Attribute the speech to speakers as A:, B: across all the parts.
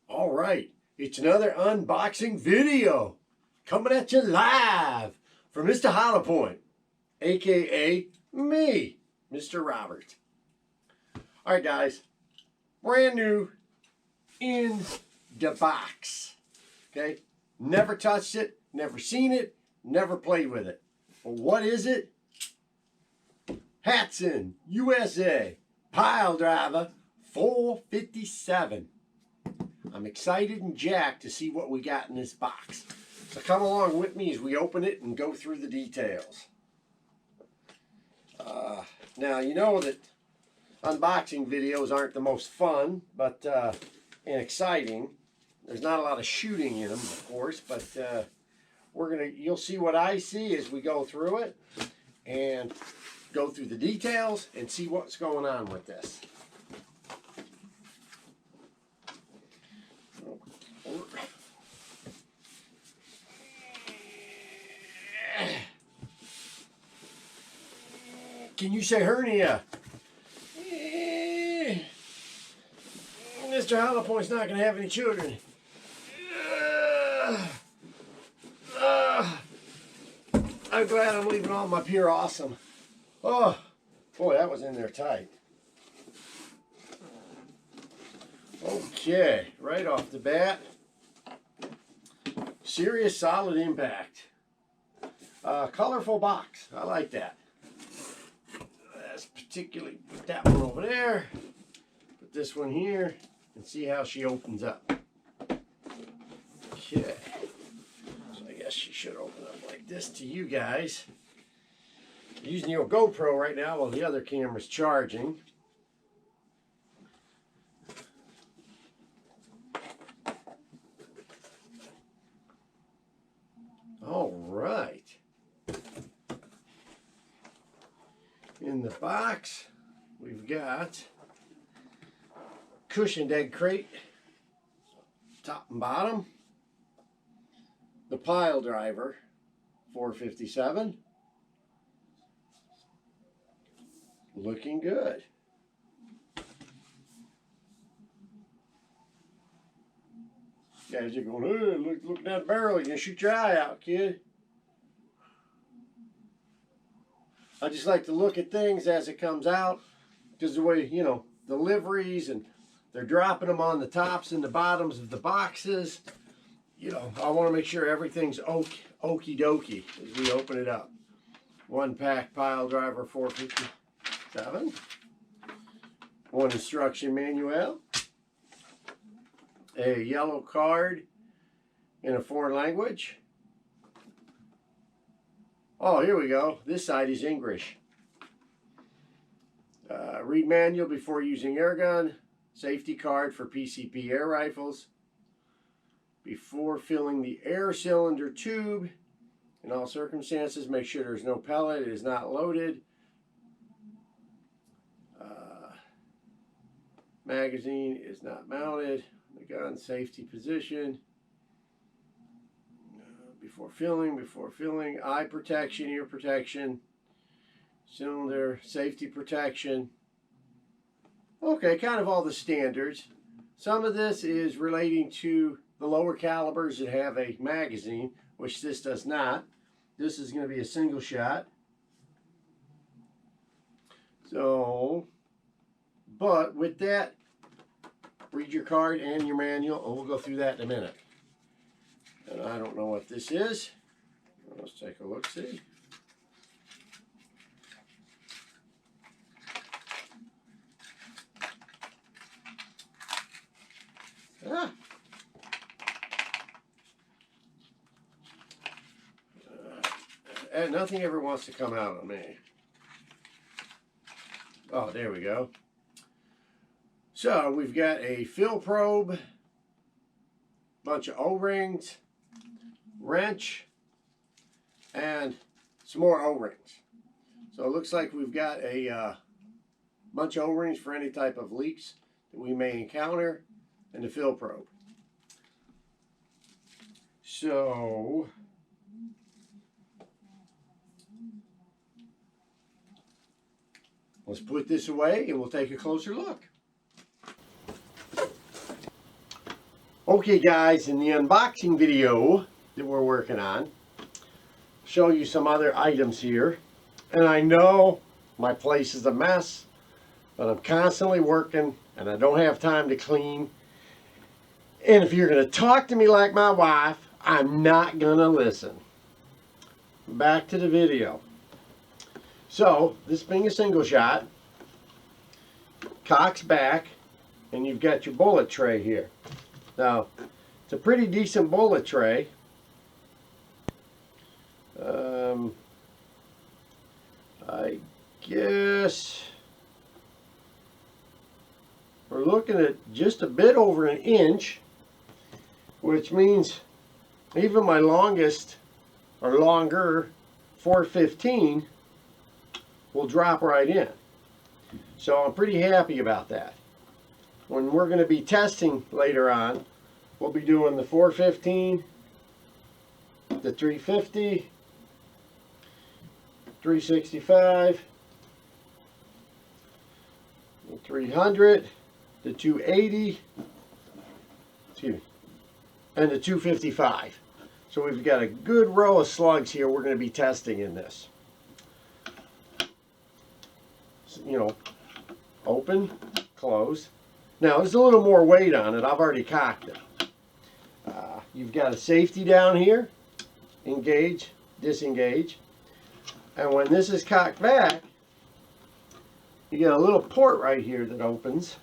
A: All right, it's another unboxing video coming at you live from Mr. Hollow Point, aka me, Mr. Robert. All right, guys, brand new in the box. Okay, never touched it, never seen it, never played with it. Well, what is it? Hatsan USA Piledriver 457. I'm excited and jacked to see what we got in this box. So come along with me as we open it and go through the details. Now, you know that unboxing videos aren't the most fun, but and exciting. There's not a lot of shooting in them, of course, but you'll see what I see as we go through it and go through the details and see what's going on with this. Can you say hernia? Mr. Hollow Point's not going to have any children. I'm glad I'm leaving all my pure awesome. Oh, boy, that was in there tight. Okay, right off the bat, serious solid impact. Colorful box, I like that. Let's particularly put that one over there. Put this one here and see how she opens up. Okay, so I guess she should open up like this to you guys. I'm using your GoPro right now while the other camera's charging. All right. In the box, we've got cushioned egg crate, top and bottom. The Piledriver 457. Looking good. Guys are going, oh, look down the barrel, you're going to shoot your eye out, kid. I just like to look at things as it comes out, because the way, you know, deliveries and they're dropping them on the tops and the bottoms of the boxes. You know, I want to make sure everything's okie dokie as we open it up. One pack Piledriver 457. One instruction manual. A yellow card in a foreign language. Oh, here we go. This side is English. Read manual before using air gun. Safety card for PCP air rifles. Before filling the air cylinder tube. In all circumstances, make sure there's no pellet. It is not loaded. Magazine is not mounted. The gun safety position. Before filling, eye protection, ear protection, cylinder, safety protection. Okay, kind of all the standards. Some of this is relating to the lower calibers that have a magazine, which this does not. This is going to be a single shot. So, but with that, read your card and your manual, and we'll go through that in a minute. And I don't know what this is. Let's take a look, see. And nothing ever wants to come out on me. Oh, there we go. So we've got a fill probe, bunch of O-rings, wrench, and some more O-rings. So it looks like we've got a bunch of O-rings for any type of leaks that we may encounter, and the fill probe. So let's put this away and we'll take a closer look. Okay guys, in the unboxing video that we're working on, show you some other items here. And I know my place is a mess, but I'm constantly working and I don't have time to clean. And if you're going to talk to me like my wife, I'm not going to listen. Back to the video. So, this being a single shot, cocks back, and you've got your bullet tray here. Now, it's a pretty decent bullet tray. I guess we're looking at just a bit over an inch, which means even my longest or longer 415 will drop right in. So I'm pretty happy about that. When we're going to be testing later on, we'll be doing the 415, the 350, 365, the 300, the 280, excuse me, and the 255. So we've got a good row of slugs here we're going to be testing in this. You know, open, close. Now there's a little more weight on it. I've already cocked it. You've got a safety down here, engage, disengage. And when this is cocked back, you get a little port right here that opens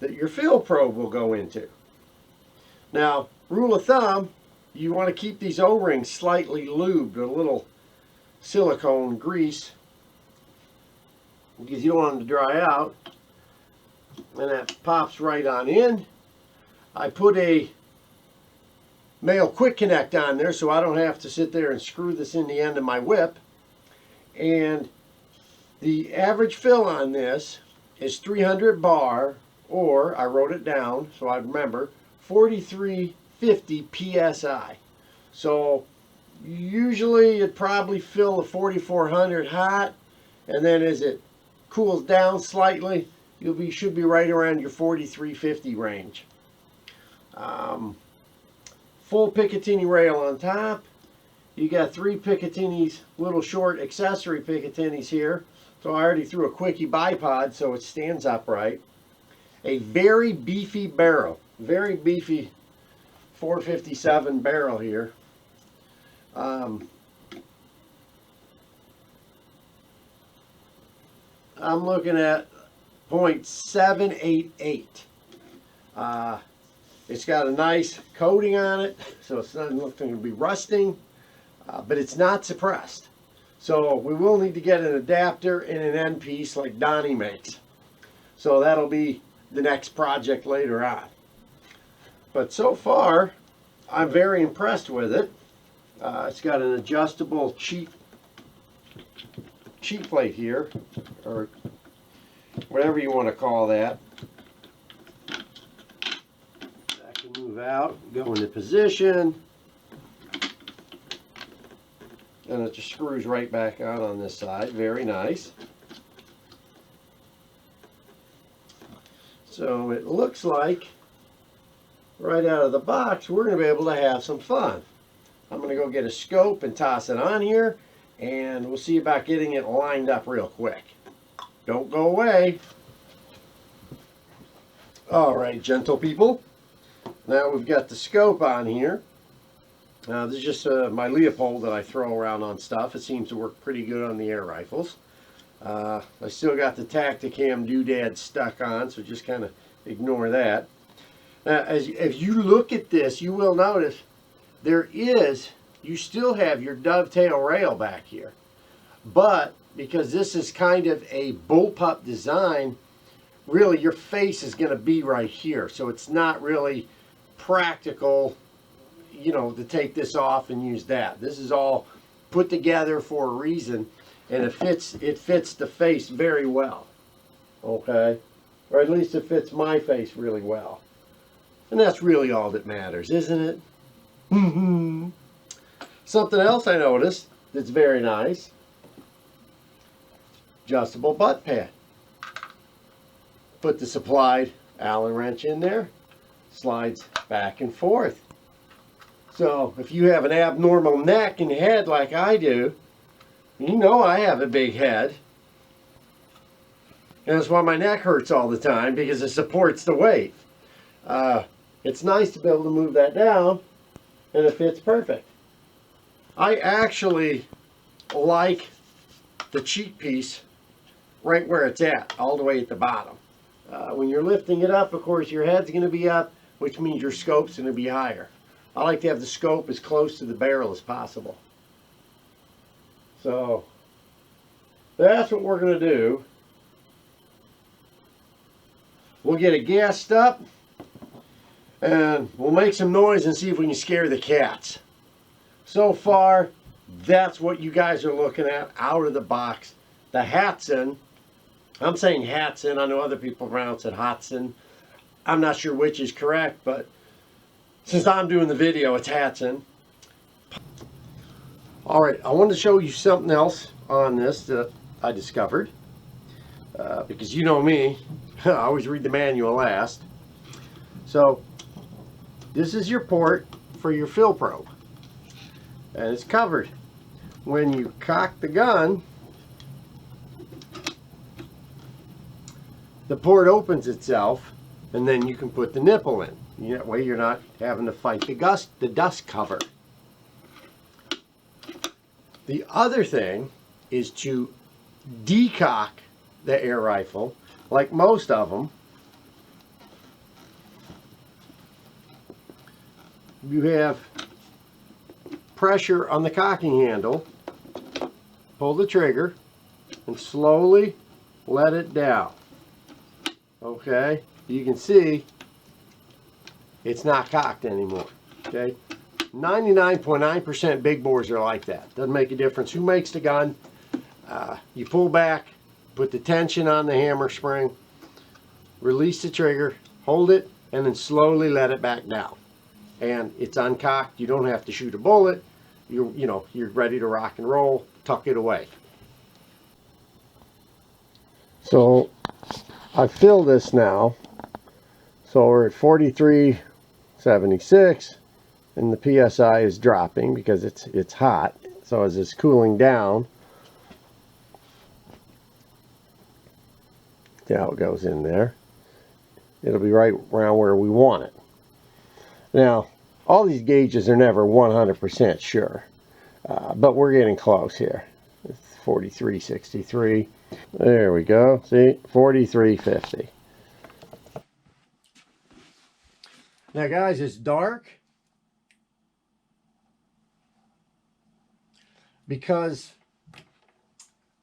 A: that your fill probe will go into. Now, rule of thumb, you want to keep these O-rings slightly lubed with a little silicone grease because you don't want them to dry out. And that pops right on in. I put a male quick connect on there so I don't have to sit there and screw this in the end of my whip. And the average fill on this is 300 bar, or I wrote it down so I remember, 4350 psi. So usually it'd probably fill the 4400 hot, and then as it cools down slightly, should be right around your 4350 range. Full Picatinny rail on top. You got 3 Picatinny's, little short accessory Picatinny's here. So I already threw a quickie bipod so it stands upright. A very beefy barrel, very beefy 457 barrel here. I'm looking at 0.788. It's got a nice coating on it, so it's not looking to be rusting, but it's not suppressed. So we will need to get an adapter and an end piece like Donnie makes. So that'll be the next project later on. But so far, I'm very impressed with it. It's got an adjustable cheek plate here, or whatever you want to call that. That can move out, go into position, and it just screws right back out on this side. Very nice. So it looks like right out of the box we're going to be able to have some fun. I'm going to go get a scope and toss it on here, and we'll see about getting it lined up real quick. Don't go away. Alright, gentle people. Now we've got the scope on here. This is just my Leopold that I throw around on stuff. It seems to work pretty good on the air rifles. I still got the Tacticam doodad stuck on, so just kind of ignore that. Now, if you look at this, you will notice you still have your dovetail rail back here. But because this is kind of a bullpup design, really your face is going to be right here. So it's not really practical, you know, to take this off and use that. This is all put together for a reason, and it fits the face very well. Okay? Or at least it fits my face really well. And that's really all that matters, isn't it? Something else I noticed that's very nice. Adjustable butt pad. Put the supplied Allen wrench in there. slides back and forth. So if you have an abnormal neck and head like I do, you know I have a big head. And that's why my neck hurts all the time, because it supports the weight. It's nice to be able to move that down, and it fits perfect. I actually like the cheek piece right where it's at, all the way at the bottom. When you're lifting it up, of course, your head's going to be up, which means your scope's going to be higher. I like to have the scope as close to the barrel as possible. So that's what we're going to do. We'll get it gassed up, and we'll make some noise and see if we can scare the cats. So far, that's what you guys are looking at out of the box. The Hatsan. I'm saying Hatsan. I know other people pronounce it Hatsan. I'm not sure which is correct, but since I'm doing the video, it's Hatsan. Alright, I wanted to show you something else on this that I discovered. Because you know me, I always read the manual last. So, this is your port for your fill probe. And it's covered. When you cock the gun, the port opens itself, and then you can put the nipple in. That way you're not having to fight the dust cover. The other thing is to decock the air rifle, like most of them. You have pressure on the cocking handle, pull the trigger, and slowly let it down. Okay, you can see it's not cocked anymore. Okay, 99.9% big bores are like that. Doesn't make a difference who makes the gun. You pull back, put the tension on the hammer spring, release the trigger, hold it, and then slowly let it back down. And it's uncocked. You don't have to shoot a bullet. You're ready to rock and roll. Tuck it away. So I fill this now. So we're at 43.76, and the PSI is dropping because it's hot. So as it's cooling down, see how it goes in there. It'll be right around where we want it. Now, all these gauges are never 100% sure, but we're getting close here. It's 43.63. There we go. See, 43.50. Now, guys, it's dark because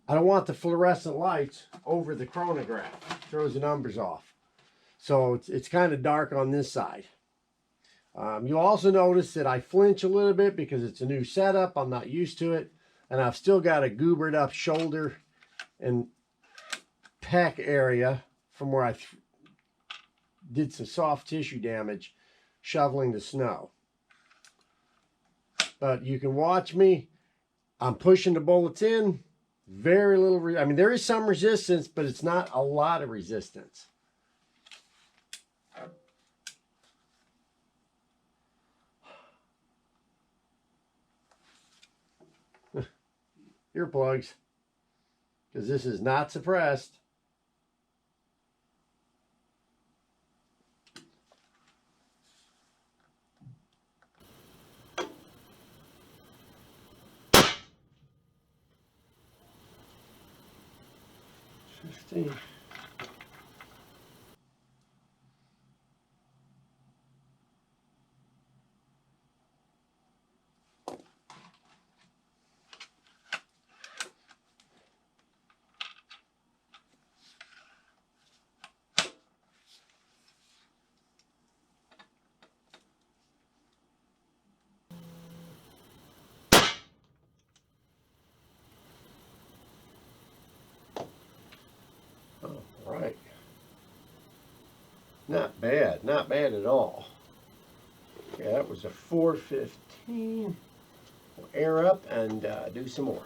A: I don't want the fluorescent lights over the chronograph. It throws the numbers off. So it's kind of dark on this side. You'll also notice that I flinch a little bit because it's a new setup. I'm not used to it. And I've still got a goobered up shoulder and pec area from where I did some soft tissue damage shoveling the snow. But you can watch me. I'm pushing the bullets in. Very little, I mean, there is some resistance, but it's not a lot of resistance. Earplugs, because this is not suppressed. All right. Not bad. Not bad at all. Yeah, that was a 415. We'll air up and do some more.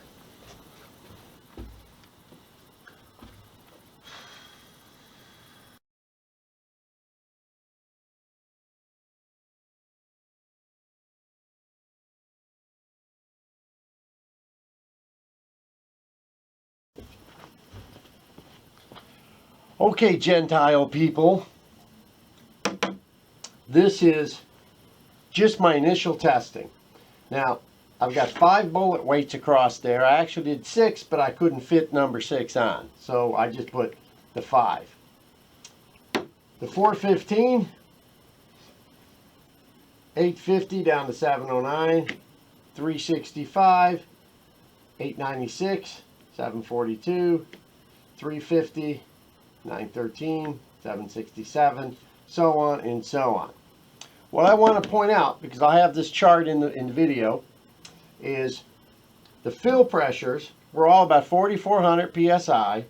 A: Okay, Gentile people, this is just my initial testing. Now, I've got 5 bullet weights across there. I actually did 6, but I couldn't fit number 6 on, so I just put the 5. The 415, 850 down to 709, 365, 896, 742, 350, 913, 767, so on and so on. What I want to point out, because I have this chart in the video, is the fill pressures were all about 4,400 psi,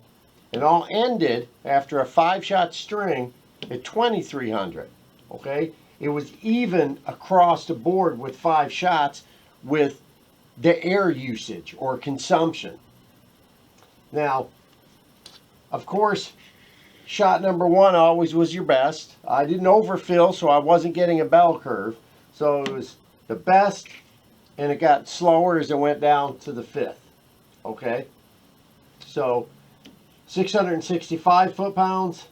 A: and all ended after a 5-shot string at 2,300. Okay, it was even across the board with 5 shots with the air usage or consumption. Now, of course, shot number 1 always was your best. I didn't overfill, so I wasn't getting a bell curve. So it was the best, and it got slower as it went down to the 5th. Okay? So 665 foot-pounds,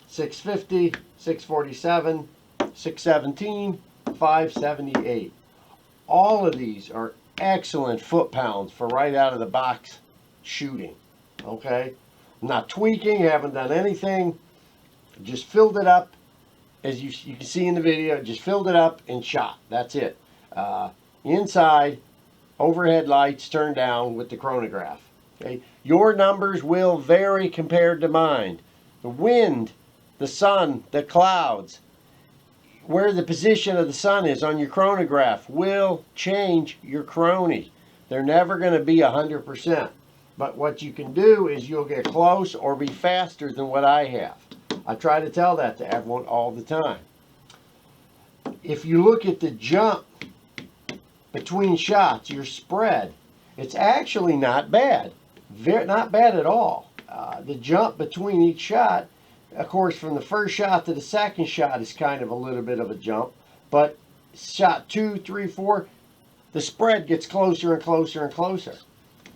A: 650, 647, 617, 578. All of these are excellent foot-pounds for right out of the box shooting. Okay? I'm not tweaking, haven't done anything. Just filled it up, as you can see in the video, just filled it up and shot. That's it. Inside, overhead lights turned down with the chronograph. Okay? Your numbers will vary compared to mine. The wind, the sun, the clouds, where the position of the sun is on your chronograph will change your chrony. They're never going to be 100%. But what you can do is you'll get close or be faster than what I have. I try to tell that to everyone all the time. If you look at the jump between shots, your spread, it's actually not bad. Not bad at all. The jump between each shot, of course, from the first shot to the second shot is kind of a little bit of a jump. But shot 2, 3, 4, the spread gets closer and closer and closer.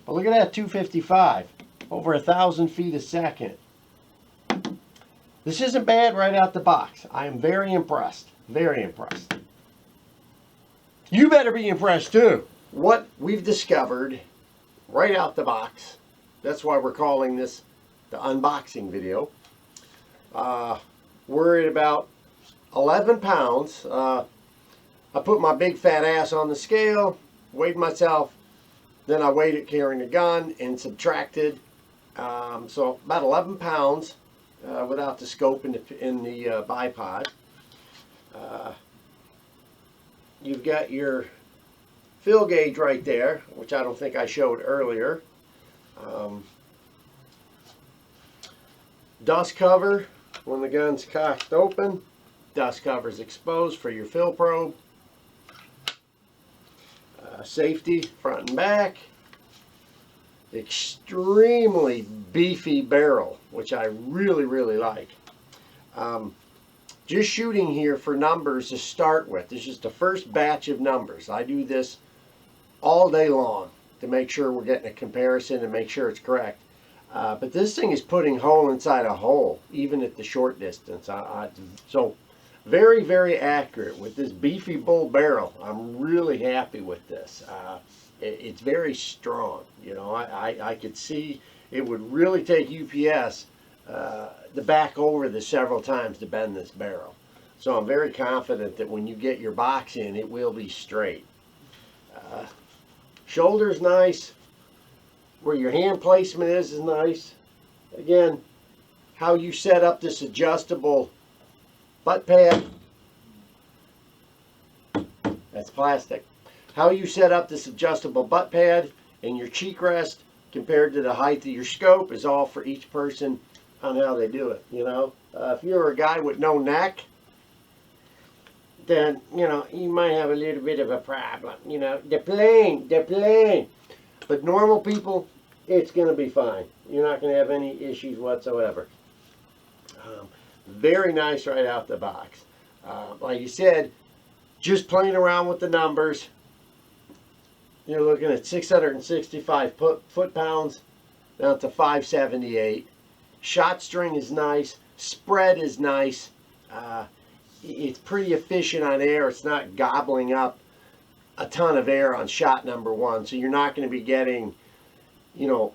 A: But look at that, 255, over 1,000 feet a second. This isn't bad right out the box. I am very impressed, very impressed. You better be impressed too. What we've discovered right out the box, that's why we're calling this the unboxing video. We're at about 11 pounds. I put my big fat ass on the scale, weighed myself, then I weighed it carrying a gun and subtracted. So about 11 pounds without the scope in the bipod. You've got your fill gauge right there, which I don't think I showed earlier. Dust cover when the gun's cocked open. Dust cover is exposed for your fill probe. Safety front and back. Extremely beefy barrel, which I really, really like. Just shooting here for numbers to start with. This is the first batch of numbers. I do this all day long to make sure we're getting a comparison and make sure it's correct. But this thing is putting hole inside a hole, even at the short distance. So very, very accurate with this beefy bull barrel. I'm really happy with this. It's very strong. You know, I could see it would really take UPS the back over this several times to bend this barrel. So I'm very confident that when you get your box in, it will be straight. Shoulder's nice. Where your hand placement is nice. Again, how you set up this adjustable butt pad. That's plastic. How you set up this adjustable butt pad and your cheek rest compared to the height of your scope is all for each person on how they do it, you know. If you're a guy with no neck, then, you know, you might have a little bit of a problem, you know. The plane. But normal people, it's going to be fine. You're not going to have any issues whatsoever. Very nice right out the box. Like you said, just playing around with the numbers, you're looking at 665 foot-pounds down to 578. Shot string is nice. Spread is nice. It's pretty efficient on air. It's not gobbling up a ton of air on shot number one. So you're not going to be getting, you know,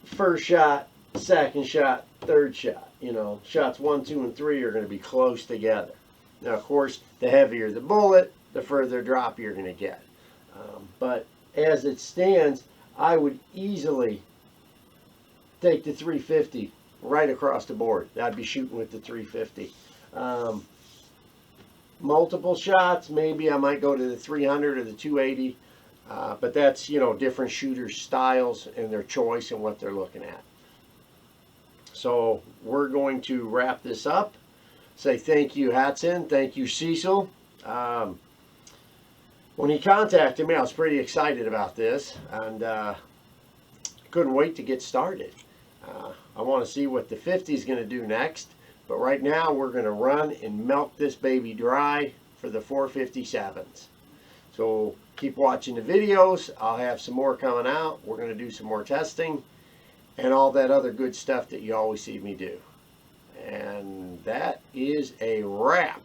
A: first shot, second shot, third shot. You know, shots 1, 2, and 3 are going to be close together. Now, of course, the heavier the bullet, the further drop you're going to get. But as it stands, I would easily take the 350 right across the board. I'd be shooting with the 350. Multiple shots, maybe I might go to the 300 or the 280. But that's, you know, different shooters' styles and their choice and what they're looking at. So we're going to wrap this up. Say thank you, Hatsan. Thank you, Cecil. When he contacted me, I was pretty excited about this, and couldn't wait to get started. I want to see what the 50 is going to do next, but right now we're going to run and milk this baby dry for the 457s. So keep watching the videos. I'll have some more coming out. We're going to do some more testing and all that other good stuff that you always see me do. And that is a wrap.